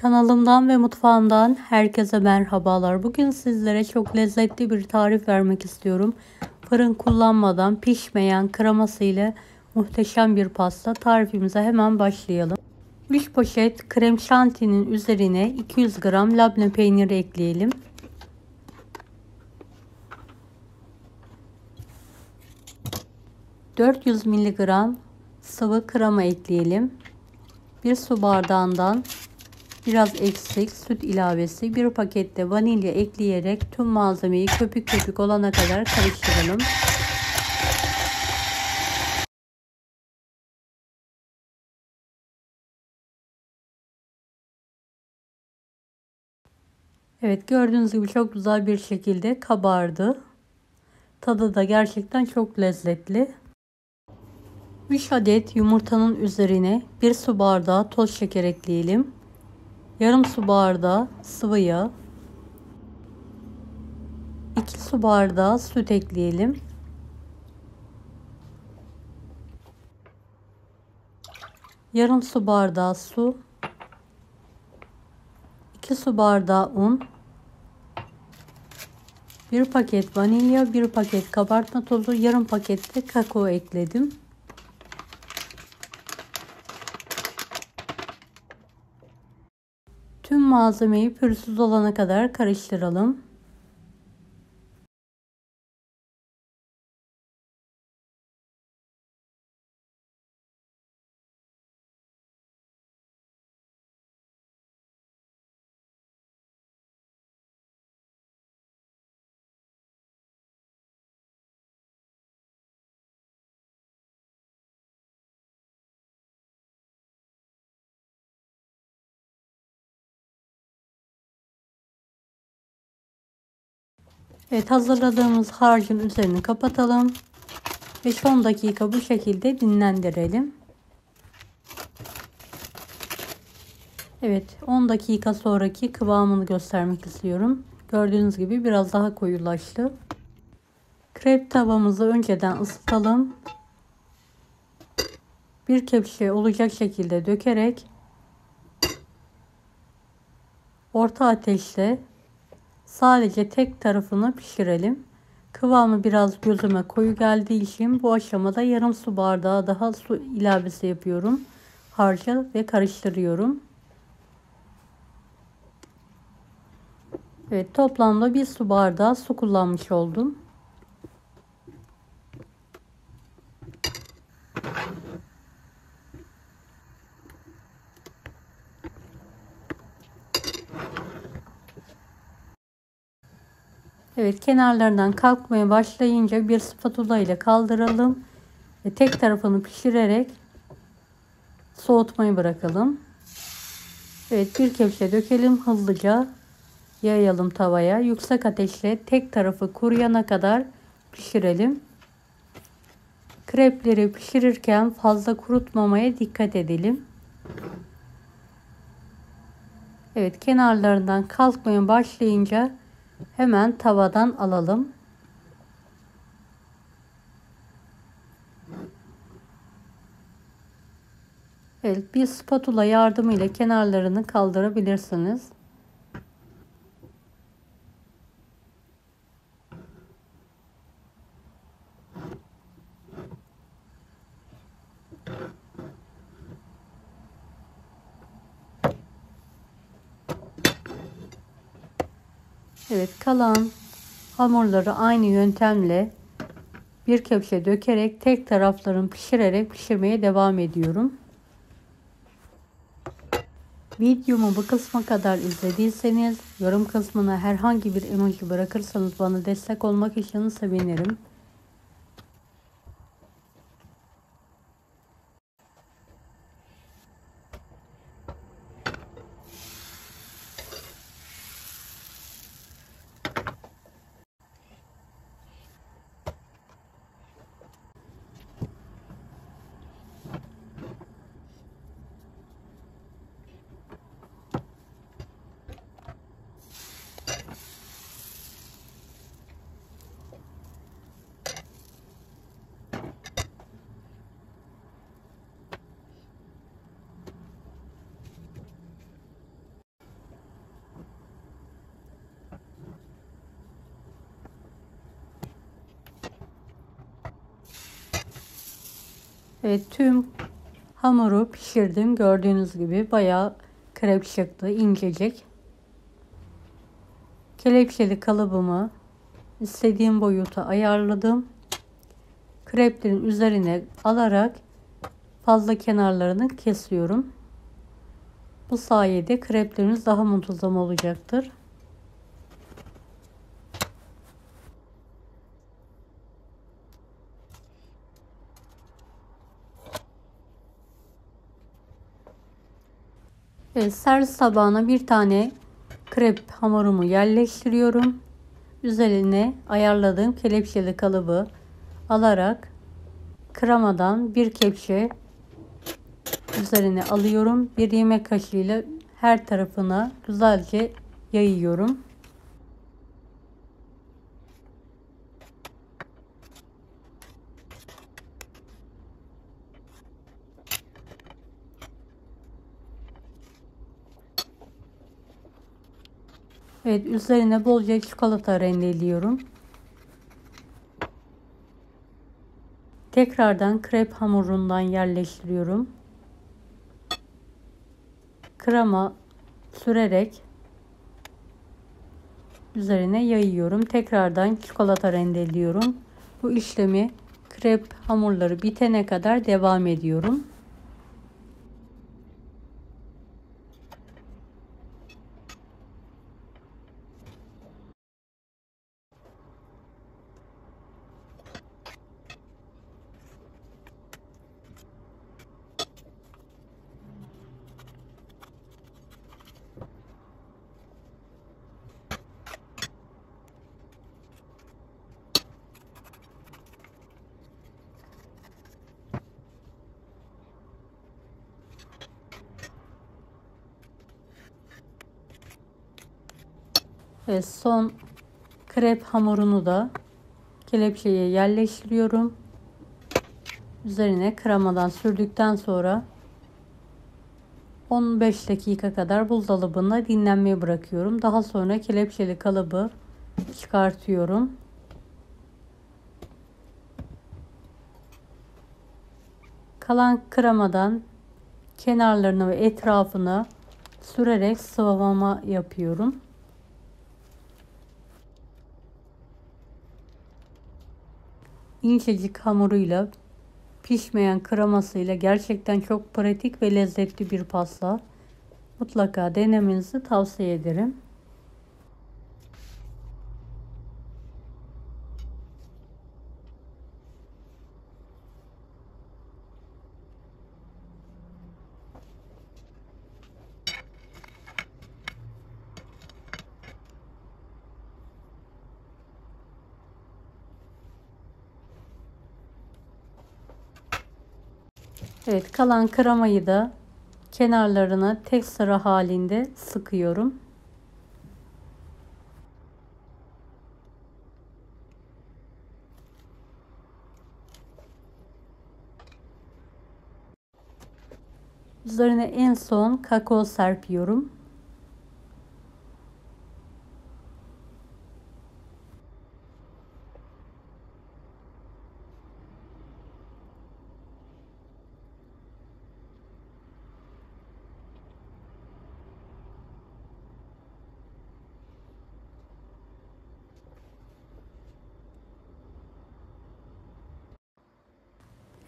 Kanalımdan ve mutfağımdan herkese merhabalar. Bugün sizlere çok lezzetli bir tarif vermek istiyorum. Fırın kullanmadan pişmeyen kreması ile muhteşem bir pasta. Tarifimize hemen başlayalım. 3 poşet krem şantinin üzerine 200 gram labne peyniri ekleyelim. 400 miligram sıvı krema ekleyelim. 1 su bardağından biraz eksik süt ilavesi, 1 paket de vanilya ekleyerek tüm malzemeyi köpük köpük olana kadar karıştıralım. Evet, gördüğünüz gibi çok güzel bir şekilde kabardı. Tadı da gerçekten çok lezzetli. 3 adet yumurtanın üzerine 1 su bardağı toz şeker ekleyelim. Yarım su bardağı sıvı yağ, 2 su bardağı süt ekleyelim. Yarım su bardağı su, 2 su bardağı un, 1 paket vanilya, 1 paket kabartma tozu, yarım paket de kakao ekledim. Tüm malzemeyi pürüzsüz olana kadar karıştıralım. Evet, hazırladığımız harcın üzerini kapatalım. 5-10 dakika bu şekilde dinlendirelim. Evet, 10 dakika sonraki kıvamını göstermek istiyorum. Gördüğünüz gibi biraz daha koyulaştı. Krep tavamızı önceden ısıtalım. Bir kepçe olacak şekilde dökerek orta ateşte sadece tek tarafını pişirelim. Kıvamı biraz gözüme koyu geldiği için bu aşamada yarım su bardağı daha su ilavesi yapıyorum harca ve karıştırıyorum. Evet, toplamda 1 su bardağı su kullanmış oldum. Evet, kenarlarından kalkmaya başlayınca bir spatula ile kaldıralım ve tek tarafını pişirerek soğutmayı bırakalım. Evet, bir kepçe dökelim, hızlıca yayalım tavaya. Yüksek ateşle tek tarafı kuruyana kadar pişirelim. Krepleri pişirirken fazla kurutmamaya dikkat edelim. Evet, kenarlarından kalkmaya başlayınca hemen tavadan alalım. Evet, bir spatula yardımıyla kenarlarını kaldırabilirsiniz. Evet, kalan hamurları aynı yöntemle bir kepçe dökerek tek taraflarını pişirmeye devam ediyorum. Videomu bu kısma kadar izlediyseniz yorum kısmına herhangi bir emoji bırakırsanız bana destek olmak için sevinirim. Evet, tüm hamuru pişirdim. Gördüğünüz gibi bayağı krep çıktı, incecik. Kelepçeli kalıbımı istediğim boyuta ayarladım. Kreplerin üzerine alarak fazla kenarlarını kesiyorum. Bu sayede kreplerimiz daha muntazam olacaktır. Evet, servis tabağına bir tane krep hamurumu yerleştiriyorum. Üzerine ayarladığım kelepçeli kalıbı alarak kremadan bir kepçe üzerine alıyorum. Bir yemek kaşığıyla her tarafına güzelce yayıyorum. Evet, üzerine bolca çikolata rendeliyorum. Tekrardan krep hamurundan yerleştiriyorum. Krema sürerek üzerine yayıyorum. Tekrardan çikolata rendeliyorum. Bu işlemi krep hamurları bitene kadar devam ediyorum. Ve son krep hamurunu da kelepçeye yerleştiriyorum. Üzerine kremadan sürdükten sonra 15 dakika kadar buzdolabında dinlenmeye bırakıyorum. Daha sonra kelepçeli kalıbı çıkartıyorum. Kalan kremadan kenarlarını ve etrafını sürerek sıvamama yapıyorum. İncecik hamuruyla, pişmeyen kremasıyla gerçekten çok pratik ve lezzetli bir pasta. Mutlaka denemenizi tavsiye ederim. Evet, kalan kremayı da kenarlarına tek sıra halinde sıkıyorum. Üzerine en son kakao serpiyorum.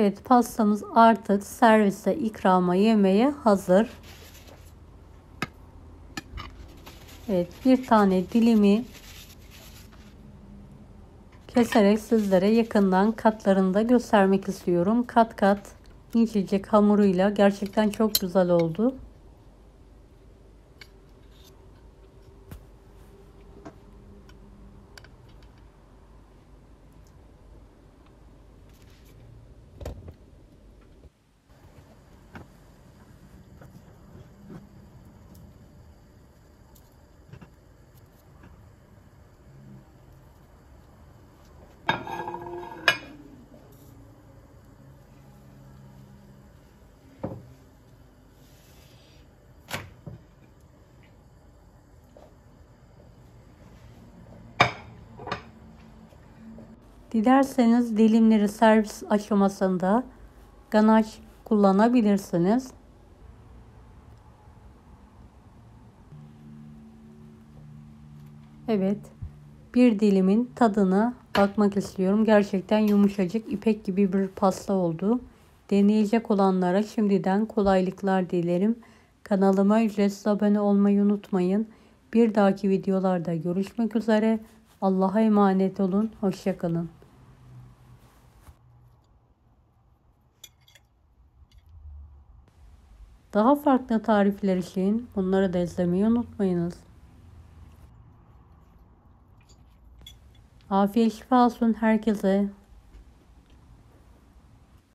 Evet, pastamız artık servise, ikrama, yemeğe hazır. Evet, bir tane dilimi keserek sizlere yakından katlarını da göstermek istiyorum. Kat kat incecik hamuruyla gerçekten çok güzel oldu. Dilerseniz dilimleri servis aşamasında ganaj kullanabilirsiniz. Evet, bir dilimin tadına bakmak istiyorum. Gerçekten yumuşacık, ipek gibi bir pasta oldu. Deneyecek olanlara şimdiden kolaylıklar dilerim. Kanalıma ücretsiz abone olmayı unutmayın. Bir dahaki videolarda görüşmek üzere. Allah'a emanet olun. Hoşça kalın. Daha farklı tarifler için bunları da izlemeyi unutmayınız. Afiyet şifa olsun herkese.